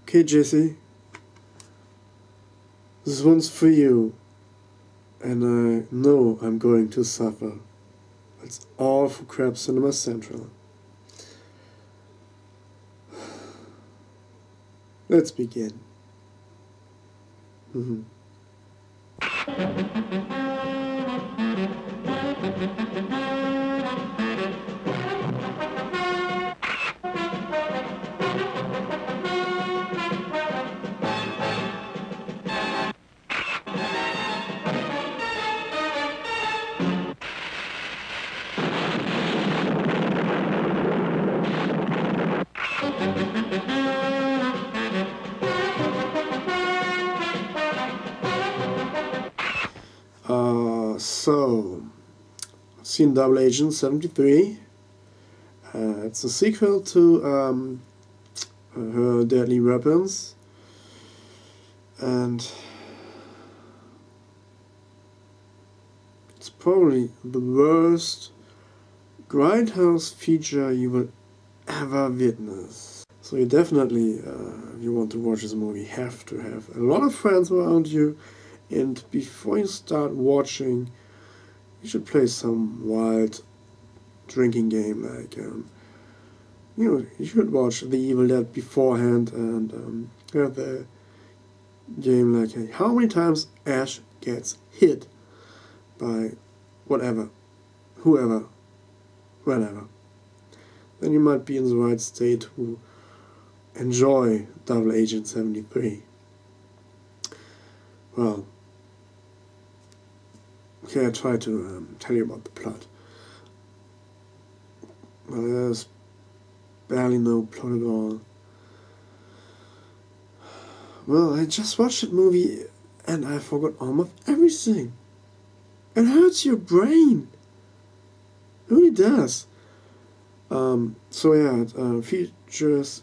Okay, Jesse, this one's for you, and I know I'm going to suffer. It's all for Crab Cinema Central. Let's begin. So, I've seen Double Agent 73. It's a sequel to her Deadly Weapons, and it's probably the worst grindhouse feature you will ever witness. So you definitely, if you want to watch this movie, have to have a lot of friends around you, and before you start watching, you should play some wild drinking game, like, you should watch The Evil Dead beforehand, and have the game like, hey, how many times Ash gets hit by whatever, whoever, whenever. Then you might be in the right state to enjoy Double Agent 73. Well, okay, I try to tell you about the plot. Well, there's barely no plot at all. Well, I just watched that movie and I forgot almost everything. It hurts your brain. It really does. So yeah, it features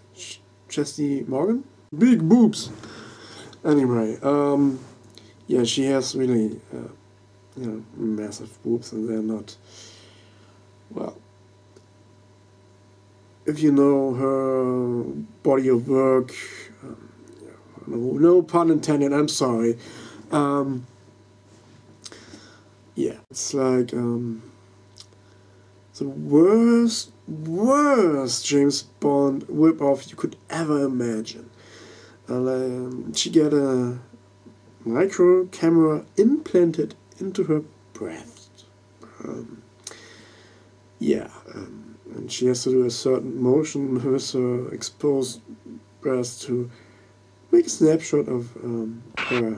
Jesse Morgan. Big boobs. Anyway, yeah, she has really, massive boobs, and they're not, well, if you know her body of work, no pun intended, I'm sorry. Yeah, it's like the worst James Bond whip-off you could ever imagine. She got a micro camera implanted into her breast. And she has to do a certain motion with her exposed breast to make a snapshot of her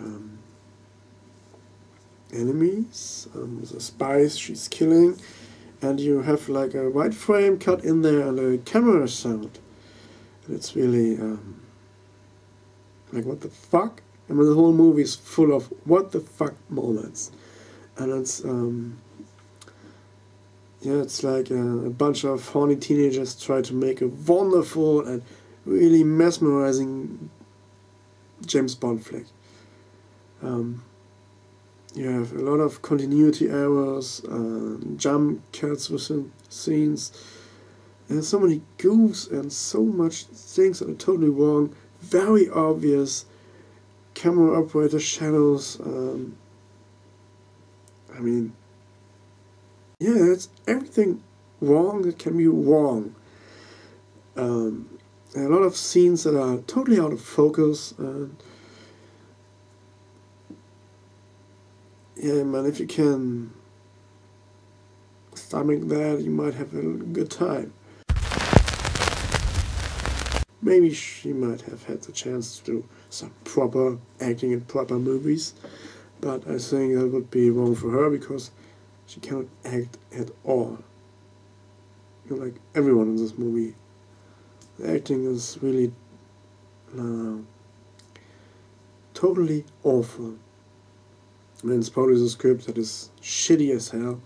enemies, the spies she's killing, and you have like a white frame cut in there and a camera sound. And it's really like, what the fuck? I mean, the whole movie is full of what the fuck moments. And it's it's like a bunch of horny teenagers try to make a wonderful and really mesmerizing James Bond flick. You have a lot of continuity errors, jump cuts within scenes, and so many goofs and so much things that are totally wrong, very obvious camera operator shadows. I mean, yeah, it's everything wrong that can be wrong. And a lot of scenes that are totally out of focus. Yeah, man, if you can stomach that, you might have a good time. Maybe she might have had the chance to do some proper acting in proper movies, but I think that would be wrong for her because she cannot act at all. Like everyone in this movie, the acting is really totally awful. I mean, it's probably the script that is shitty as hell,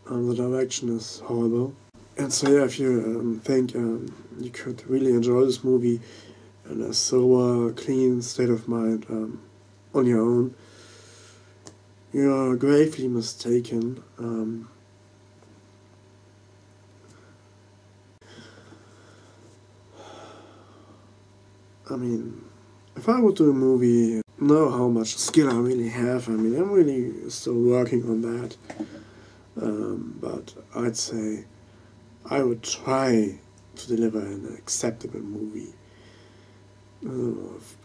and the direction is horrible. And so yeah, if you think you could really enjoy this movie in a sober, clean state of mind on your own, you're gravely mistaken. I mean, if I would do a movie, know how much skill I really have. I mean, I'm really still working on that. But I'd say I would try to deliver an acceptable movie.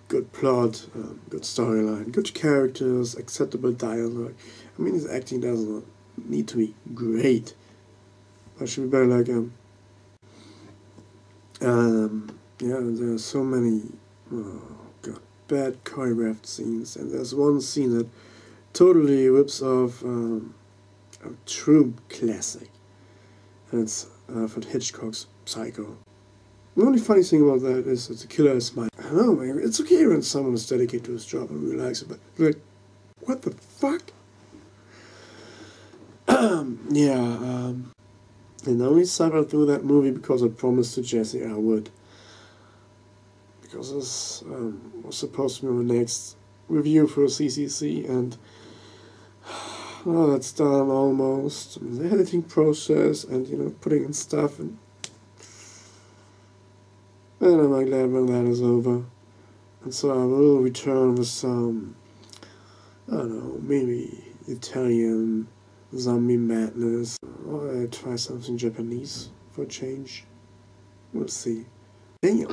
Good plot, good storyline, good characters, acceptable dialogue. I mean, his acting doesn't need to be great. But should be better like yeah, there's so many god, bad choreographed scenes, and there's one scene that totally rips off a true classic, and it's for Hitchcock's Psycho. The only funny thing about that is that the killer is mine. I don't know, man. It's okay when someone is dedicated to his job and really likes it, but like, what the fuck? Yeah, and I only suffered through that movie because I promised to Jesse I would. Because this was supposed to be my next review for CCC, and that's done almost. I mean, the editing process and, putting in stuff, and I'm glad when that is over. And so I will return with some, I don't know, maybe Italian zombie madness, or I try something Japanese for a change. We'll see. Damn.